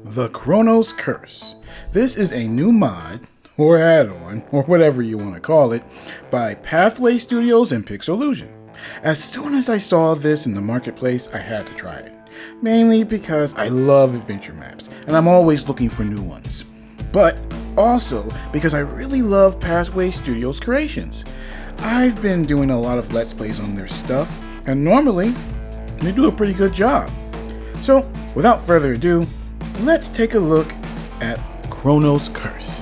The Chronos Curse. This is a new mod, or add-on, or whatever you want to call it, by Pathway Studios and Pixelusion. As soon as I saw this in the marketplace, I had to try it. Mainly because I love adventure maps, and I'm always looking for new ones. But also because I really love Pathway Studios creations. I've been doing a lot of Let's Plays on their stuff, and normally, they do a pretty good job. So, without further ado, let's take a look at Chronos Curse.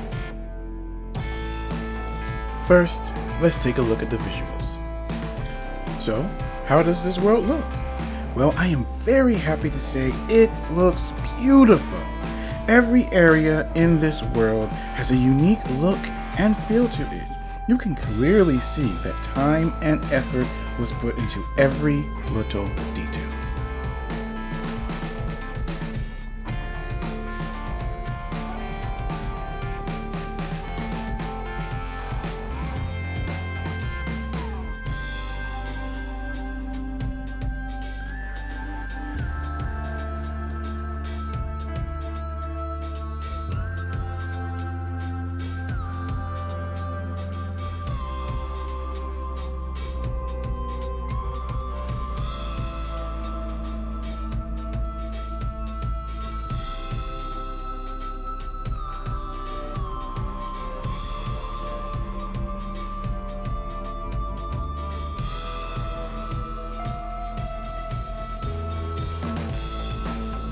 First, let's take a look at the visuals. So, how does this world look? Well, I am very happy to say it looks beautiful. Every area in this world has a unique look and feel to it. You can clearly see that time and effort was put into every little detail.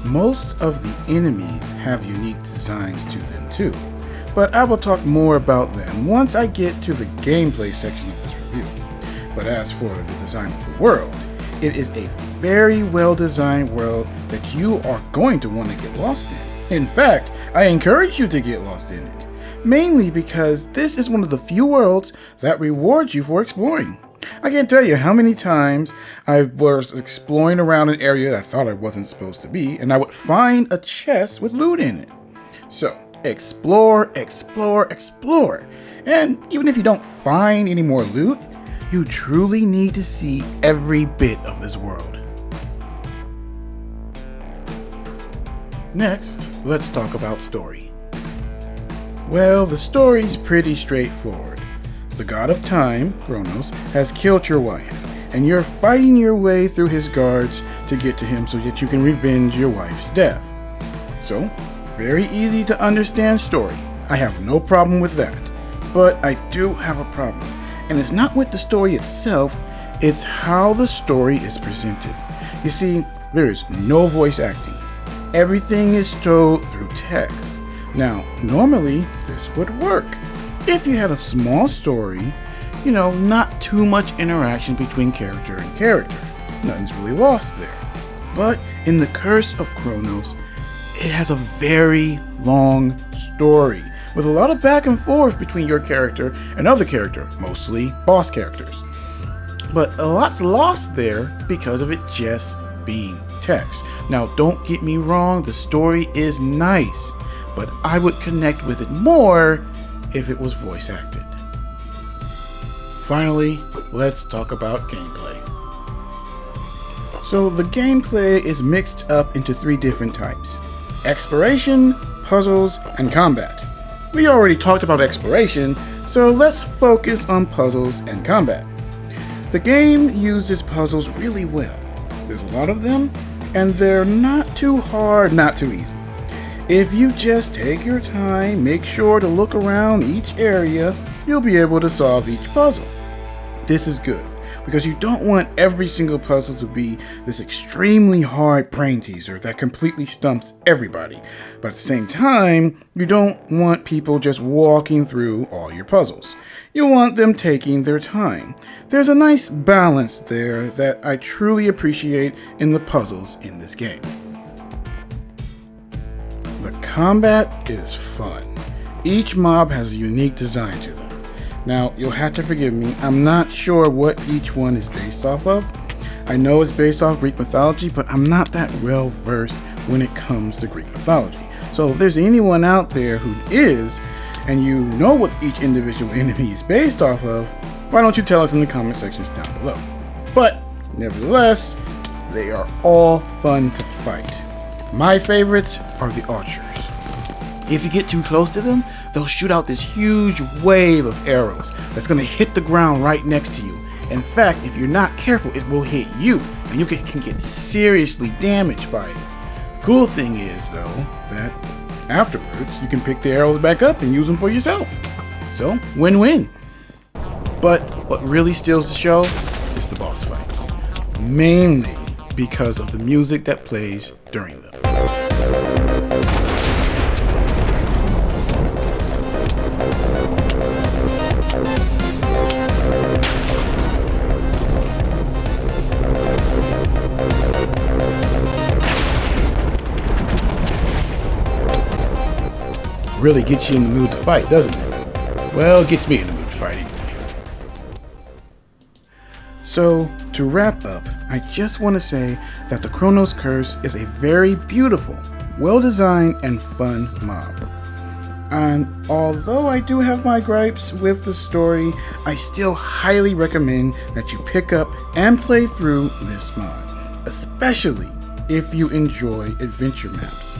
Most of the enemies have unique designs to them too, but I will talk more about them once I get to the gameplay section of this review. But as for the design of the world, it is a very well designed world that you are going to want to get lost in. In fact, I encourage you to get lost in it, mainly because this is one of the few worlds that rewards you for exploring. I can't tell you how many times I was exploring around an area I thought I wasn't supposed to be, and I would find a chest with loot in it. So, explore, explore, explore. And even if you don't find any more loot, you truly need to see every bit of this world. Next, let's talk about story. Well, the story's pretty straightforward. The god of time, Chronos, has killed your wife, and you're fighting your way through his guards to get to him so that you can revenge your wife's death. So, very easy to understand story. I have no problem with that. But I do have a problem, and it's not with the story itself, it's how the story is presented. You see, there is no voice acting. Everything is told through text. Now, normally, this would work if you had a small story, not too much interaction between character and character. Nothing's really lost there. But in the Curse of Chronos, it has a very long story with a lot of back and forth between your character and other character, mostly boss characters. But a lot's lost there because of it just being text. Now, don't get me wrong, the story is nice, but I would connect with it more if it was voice acted. Finally, let's talk about gameplay. So the gameplay is mixed up into 3 different types: exploration, puzzles, and combat. We already talked about exploration, so let's focus on puzzles and combat. The game uses puzzles really well. There's a lot of them, and they're not too hard, not too easy. If you just take your time, make sure to look around each area, you'll be able to solve each puzzle. This is good, because you don't want every single puzzle to be this extremely hard brain teaser that completely stumps everybody. But at the same time, you don't want people just walking through all your puzzles. You want them taking their time. There's a nice balance there that I truly appreciate in the puzzles in this game. The combat is fun. Each mob has a unique design to them. Now, you'll have to forgive me, I'm not sure what each one is based off of. I know it's based off Greek mythology, but I'm not that well versed when it comes to Greek mythology. So if there's anyone out there who is, and you know what each individual enemy is based off of, why don't you tell us in the comment sections down below. But nevertheless, they are all fun to fight. My favorites are the archers. If you get too close to them, they'll shoot out this huge wave of arrows that's going to hit the ground right next to you. In fact, if you're not careful, it will hit you, and you can get seriously damaged by it. The cool thing is, though, that afterwards, you can pick the arrows back up and use them for yourself. So, win-win. But what really steals the show is the boss fights. Mainly because of the music that plays during them. Really gets you in the mood to fight, doesn't it? Well, it gets me in the mood to fight anyway. So, to wrap up, I just want to say that the Chronos Curse is a very beautiful, well-designed, and fun mod. And although I do have my gripes with the story, I still highly recommend that you pick up and play through this mod, especially if you enjoy adventure maps.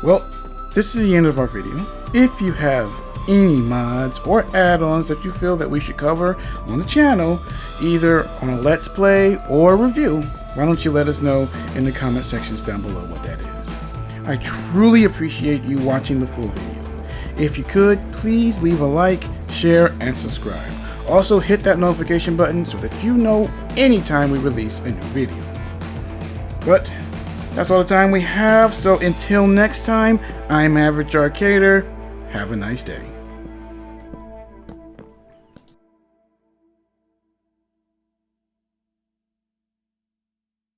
Well, this is the end of our video. If you have any mods or add-ons that you feel that we should cover on the channel, either on a Let's Play or review, why don't you let us know in the comment sections down below what that is. I truly appreciate you watching the full video. If you could, please leave a like, share, and subscribe. Also hit that notification button so that you know anytime we release a new video. But that's all the time we have, so until next time, I'm Average Arcader. Have a nice day.